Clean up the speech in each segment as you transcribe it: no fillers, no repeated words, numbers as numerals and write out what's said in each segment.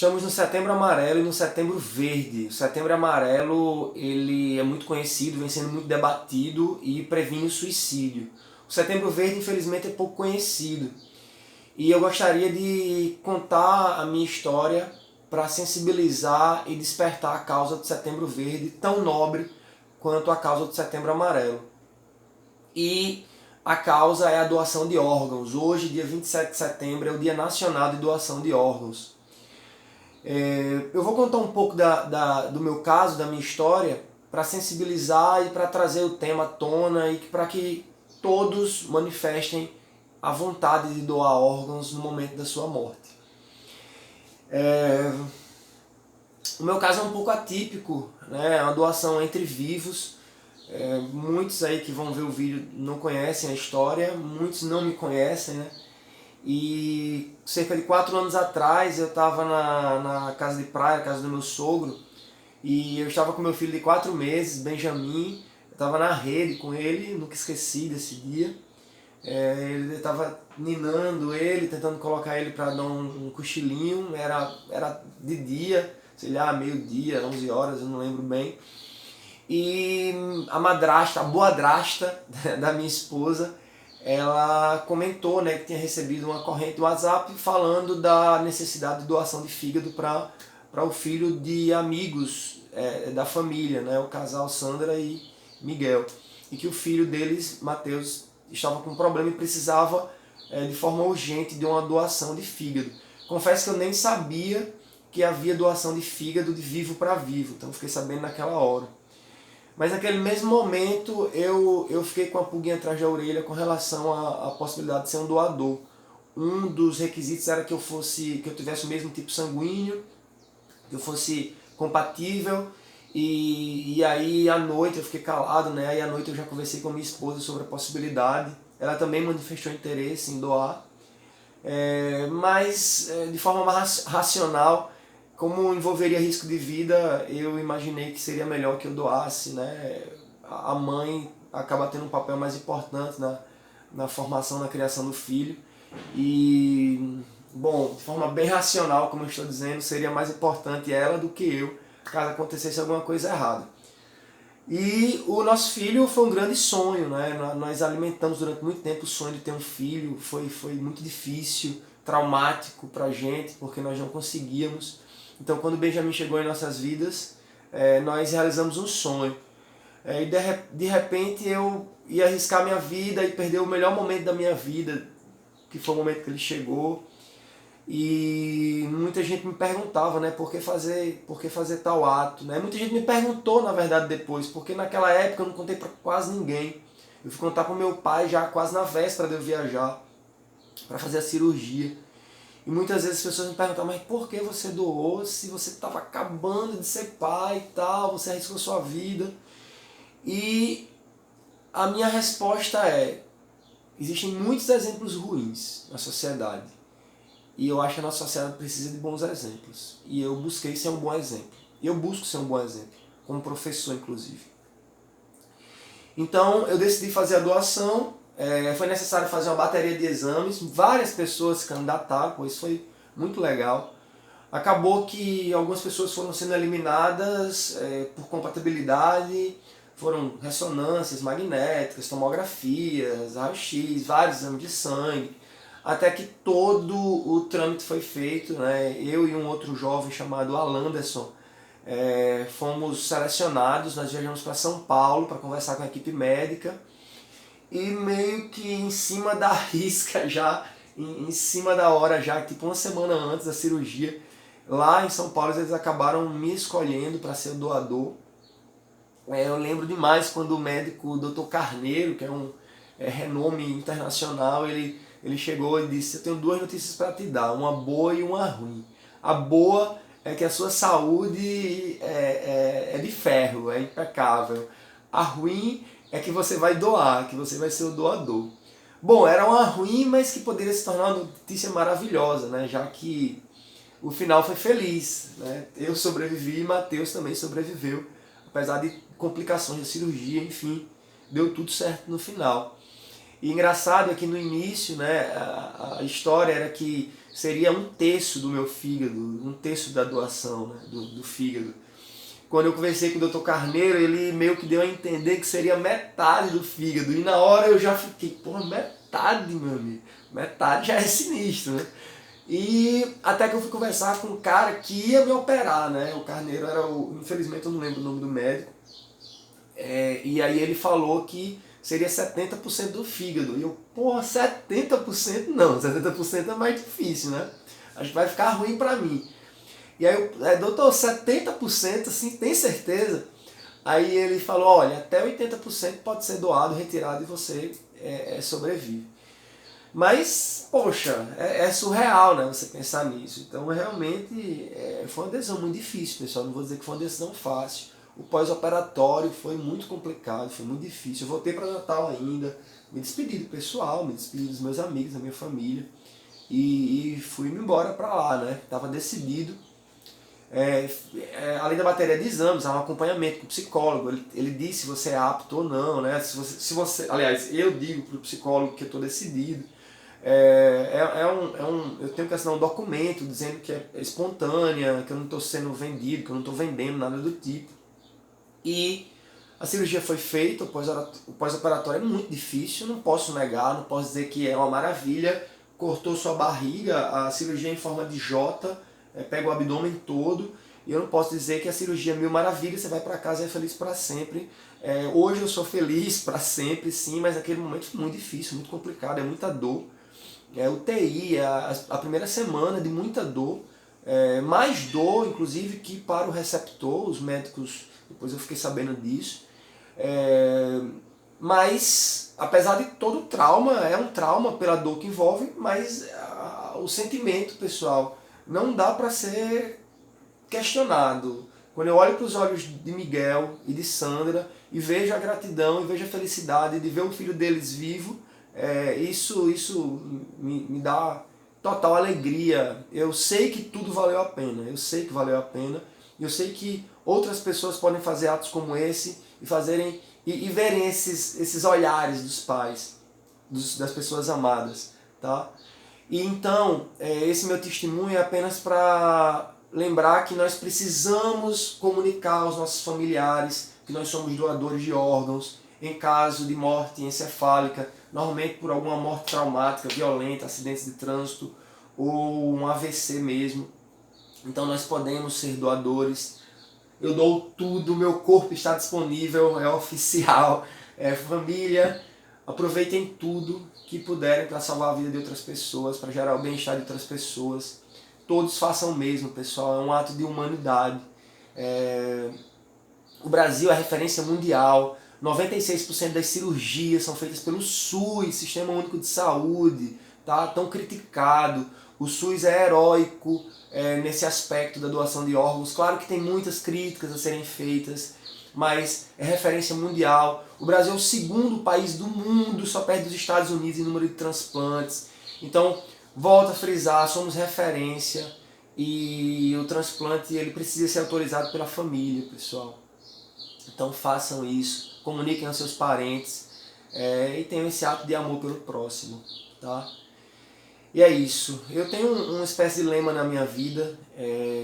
Estamos no Setembro Amarelo e no Setembro Verde. O Setembro Amarelo ele é muito conhecido, vem sendo muito debatido e previne o suicídio. O Setembro Verde, infelizmente, é pouco conhecido. E eu gostaria de contar a minha história para sensibilizar e despertar a causa do Setembro Verde, tão nobre quanto a causa do Setembro Amarelo. E a causa é a doação de órgãos. Hoje, dia 27 de setembro, é o Dia Nacional de Doação de Órgãos. Eu vou contar um pouco do meu caso, da minha história, para sensibilizar e para trazer o tema à tona e para que todos manifestem a vontade de doar órgãos no momento da sua morte. O meu caso é um pouco atípico, né? É uma doação entre vivos. Muitos aí que vão ver o vídeo não conhecem a história, muitos não me conhecem, né? E cerca de 4 anos atrás eu estava na casa de praia, na casa do meu sogro, e eu estava com meu filho de 4 meses, Benjamin. Eu estava na rede com ele, nunca esqueci desse dia. Ele estava ninando ele, tentando colocar ele para dar um cochilinho. Era de dia, sei lá, meio-dia, 11 horas, eu não lembro bem. E a madrasta, a boadrasta da minha esposa, ela comentou, né, que tinha recebido uma corrente do WhatsApp falando da necessidade de doação de fígado para o filho de amigos da família, né, o casal Sandra e Miguel. E que o filho deles, Mateus, estava com um problema e precisava de forma urgente de uma doação de fígado. Confesso que eu nem sabia que havia doação de fígado de vivo para vivo, então fiquei sabendo naquela hora. Mas naquele mesmo momento eu fiquei com a pulguinha atrás da orelha com relação à possibilidade de ser um doador. Um dos requisitos era que eu tivesse o mesmo tipo sanguíneo, que eu fosse compatível, e aí à noite eu fiquei calado, né? Aí à noite eu já conversei com a minha esposa sobre a possibilidade. Ela também manifestou interesse em doar, mas de forma mais racional. Como envolveria risco de vida, eu imaginei que seria melhor que eu doasse, né? A mãe acaba tendo um papel mais importante na formação, na criação do filho. E, bom, de forma bem racional, como eu estou dizendo, seria mais importante ela do que eu, caso acontecesse alguma coisa errada. E o nosso filho foi um grande sonho, né? Nós alimentamos durante muito tempo o sonho de ter um filho. Foi muito difícil, traumático pra gente, porque nós não conseguíamos. Então, quando o Benjamin chegou em nossas vidas, nós realizamos um sonho. E de repente eu ia arriscar minha vida e perder o melhor momento da minha vida, que foi o momento que ele chegou. E muita gente me perguntava, né, por que fazer tal ato, né? Muita gente me perguntou, na verdade, depois, porque naquela época eu não contei para quase ninguém. Eu fui contar para o meu pai já quase na véspera de eu viajar para fazer a cirurgia. E muitas vezes as pessoas me perguntam, mas por que você doou se você estava acabando de ser pai e tal, você arriscou sua vida? E a minha resposta é, existem muitos exemplos ruins na sociedade. E eu acho que a nossa sociedade precisa de bons exemplos. E eu busquei ser um bom exemplo. E eu busco ser um bom exemplo, como professor inclusive. Então eu decidi fazer a doação. Foi necessário fazer uma bateria de exames, várias pessoas se candidataram, pois foi muito legal. Acabou que algumas pessoas foram sendo eliminadas por compatibilidade, foram ressonâncias magnéticas, tomografias, raio-x, vários exames de sangue, até que todo o trâmite foi feito, né? Eu e um outro jovem chamado Alanderson fomos selecionados, nós viajamos para São Paulo para conversar com a equipe médica, e meio que em cima da risca já, em cima da hora já, tipo uma semana antes da cirurgia, lá em São Paulo eles acabaram me escolhendo para ser o doador. Eu lembro demais quando o médico, o Dr. Carneiro, que é um renome internacional, ele chegou e disse, eu tenho duas notícias para te dar, uma boa e uma ruim. A boa é que a sua saúde é de ferro, é impecável. A ruim é que você vai doar, que você vai ser o doador. Bom, era uma ruim, mas que poderia se tornar uma notícia maravilhosa, né? Já que o final foi feliz, né? Eu sobrevivi e Mateus também sobreviveu, apesar de complicações da cirurgia, enfim, deu tudo certo no final. E engraçado é que no início, né, a história era que seria 1/3 do meu fígado, 1/3 da doação, né, do fígado. Quando eu conversei com o Dr. Carneiro, ele meio que deu a entender que seria metade do fígado. E na hora eu já fiquei, porra, metade, meu amigo. Metade já é sinistro, né? E até que eu fui conversar com um cara que ia me operar, né? O Carneiro era o... Infelizmente eu não lembro o nome do médico. E aí ele falou que seria 70% do fígado. E eu, porra, 70% não. 70% é mais difícil, né? Acho que vai ficar ruim pra mim. E aí eu, doutor, 70%, assim, tem certeza? Aí ele falou, olha, até 80% pode ser doado, retirado e você sobrevive. Mas, poxa, é surreal, né, você pensar nisso. Então, realmente, foi uma decisão muito difícil, pessoal. Não vou dizer que foi uma decisão fácil. O pós-operatório foi muito complicado, foi muito difícil. Eu voltei para Natal ainda, me despedi do pessoal, me despedi dos meus amigos, da minha família. E fui embora para lá, né? Estava decidido. Além da bateria de exames, há um acompanhamento com o psicólogo. Ele diz se você é apto ou não, né? Se você, aliás, eu digo para o psicólogo que eu estou decidido. Eu tenho que assinar um documento dizendo que é espontânea, que eu não estou sendo vendido, que eu não estou vendendo nada do tipo. E a cirurgia foi feita, o pós-operatório é muito difícil, não posso negar, não posso dizer que é uma maravilha. Cortou sua barriga, a cirurgia é em forma de J, pega o abdômen todo, e eu não posso dizer que a cirurgia é mil maravilhas, você vai para casa e é feliz para sempre. Hoje eu sou feliz para sempre, sim, mas naquele momento foi muito difícil, muito complicado, é muita dor. UTI, a primeira semana de muita dor, mais dor inclusive que para o receptor, os médicos, depois eu fiquei sabendo disso. Mas, apesar de todo o trauma, é um trauma pela dor que envolve, mas o sentimento, pessoal, não dá para ser questionado. Quando eu olho para os olhos de Miguel e de Sandra e vejo a gratidão e vejo a felicidade de ver o filho deles vivo, isso me dá total alegria. Eu sei que tudo valeu a pena, eu sei que valeu a pena, eu sei que outras pessoas podem fazer atos como esse e verem esses olhares dos pais, das pessoas amadas, tá? E então, esse meu testemunho é apenas para lembrar que nós precisamos comunicar aos nossos familiares que nós somos doadores de órgãos em caso de morte encefálica, normalmente por alguma morte traumática, violenta, acidentes de trânsito ou um AVC mesmo. Então nós podemos ser doadores. Eu dou tudo, meu corpo está disponível, é oficial. Família, aproveitem tudo que puderem para salvar a vida de outras pessoas, para gerar o bem-estar de outras pessoas. Todos façam o mesmo, pessoal, é um ato de humanidade. O Brasil é referência mundial, 96% das cirurgias são feitas pelo SUS, Sistema Único de Saúde, tá? Tão criticado. O SUS é heróico nesse aspecto da doação de órgãos. Claro que tem muitas críticas a serem feitas, mas é referência mundial. O Brasil é o segundo país do mundo, só perto dos Estados Unidos em número de transplantes. Então, volto a frisar, somos referência e o transplante ele precisa ser autorizado pela família, pessoal. Então façam isso, comuniquem aos seus parentes e tenham esse ato de amor pelo próximo, tá? E é isso, eu tenho uma espécie de lema na minha vida,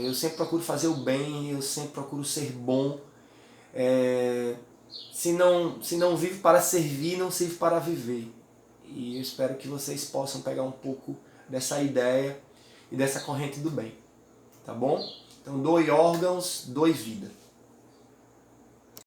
eu sempre procuro fazer o bem, eu sempre procuro ser bom. Se não vive para servir, não serve para viver. E eu espero que vocês possam pegar um pouco dessa ideia e dessa corrente do bem, tá bom? Então doe órgãos, doe vida.